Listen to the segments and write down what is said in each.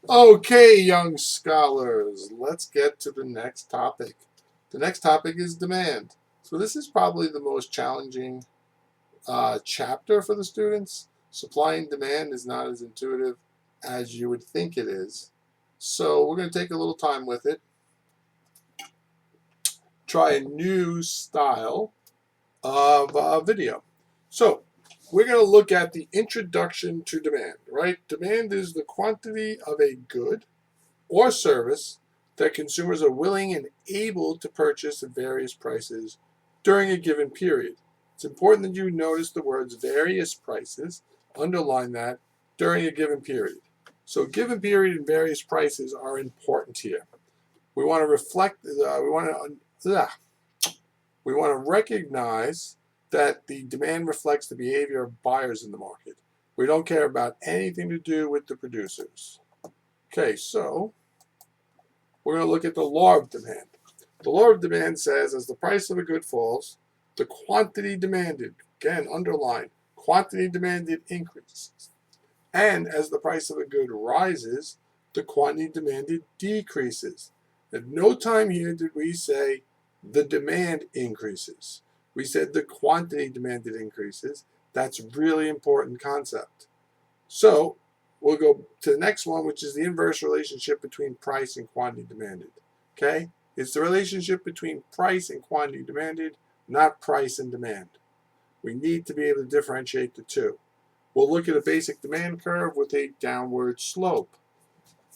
Okay, young scholars, let's get to the next topic. The next topic is demand. So, this is probably the most challenging chapter for the students. Supply and demand is not as intuitive as you would think it is. So, we're going to take a little time with it, try a new style of video. So, we're going to look at the introduction to demand, right? Demand is the quantity of a good or service that consumers are willing and able to purchase at various prices during a given period. It's important that you notice the words various prices, underline that, during a given period. So, given period and various prices are important here. We want to we want to recognize that the demand reflects the behavior of buyers in the market. We don't care about anything to do with the producers. Okay, so we're going to look at the law of demand. The law of demand says as the price of a good falls, the quantity demanded, again, underline, quantity demanded increases. And as the price of a good rises, the quantity demanded decreases. At no time here did we say the demand increases. We said the quantity demanded increases. That's a really important concept. So we'll go to the next one, which is the inverse relationship between price and quantity demanded. Okay? It's the relationship between price and quantity demanded, not price and demand. We need to be able to differentiate the two. We'll look at a basic demand curve with a downward slope.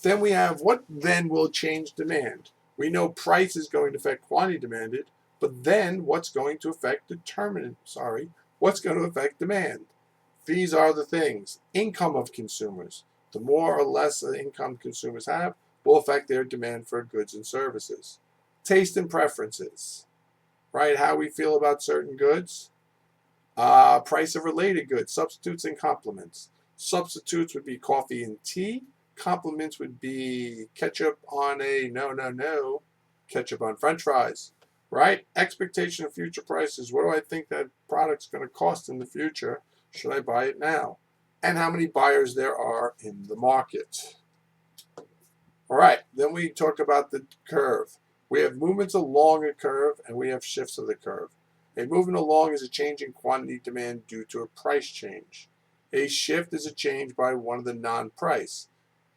Then we have what then will change demand. We know price is going to affect quantity demanded, but then what's going to affect what's going to affect demand? These are the things. Income of consumers. The more or less income consumers have will affect their demand for goods and services. Taste and preferences, right? How we feel about certain goods. Price of related goods, substitutes and complements. Substitutes would be coffee and tea. Complements would be ketchup on ketchup on French fries, right? Expectation of future prices. What do I think that product's going to cost in the future? Should I buy it now? And how many buyers there are in the market. All right, then we talk about the curve. We have movements along a curve and we have shifts of the curve. A movement along is a change in quantity demand due to a price change. A shift is a change by one of the non-price.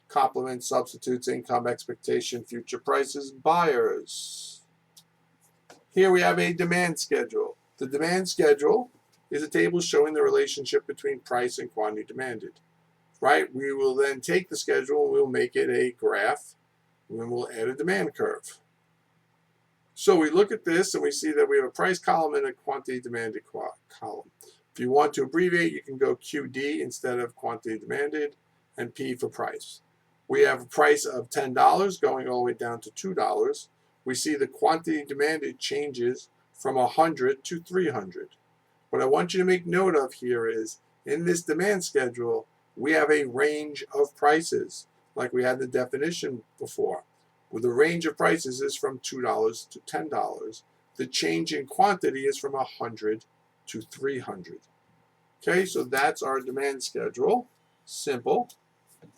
Complement, substitutes, income, expectation, future prices, buyers. Here we have a demand schedule. The demand schedule is a table showing the relationship between price and quantity demanded. Right? We will then take the schedule and we'll make it a graph and then we'll add a demand curve. So we look at this and we see that we have a price column and a quantity demanded column. If you want to abbreviate, you can go QD instead of quantity demanded and P for price. We have a price of $10 going all the way down to $2. We see the quantity demanded changes from 100 to 300. What I want you to make note of here is in this demand schedule, we have a range of prices, like we had the definition before. Well, the range of prices is from $2 to $10. The change in quantity is from 100 to 300. Okay, so that's our demand schedule. Simple.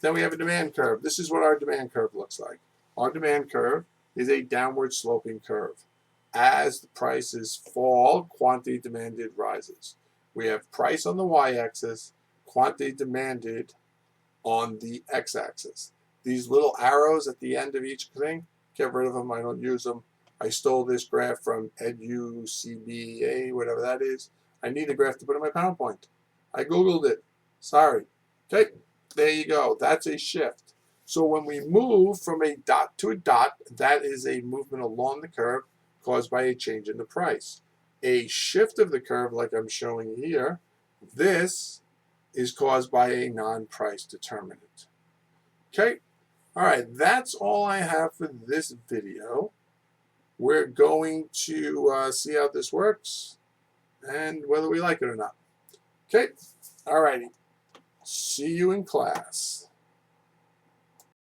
Then we have a demand curve. This is what our demand curve looks like. Our demand curve is a downward sloping curve. As the prices fall, quantity demanded rises. We have price on the y-axis, quantity demanded on the x-axis. These little arrows at the end of each thing, get rid of them. I don't use them. I stole this graph from EduCBA, whatever that is. I need a graph to put in my PowerPoint. I Googled it. Sorry. Okay, there you go. That's a shift. So when we move from a dot to a dot, that is a movement along the curve caused by a change in the price. A shift of the curve, like I'm showing here, this is caused by a non-price determinant. Okay, all right, that's all I have for this video. We're going to see how this works and whether we like it or not. Okay, all righty. See you in class.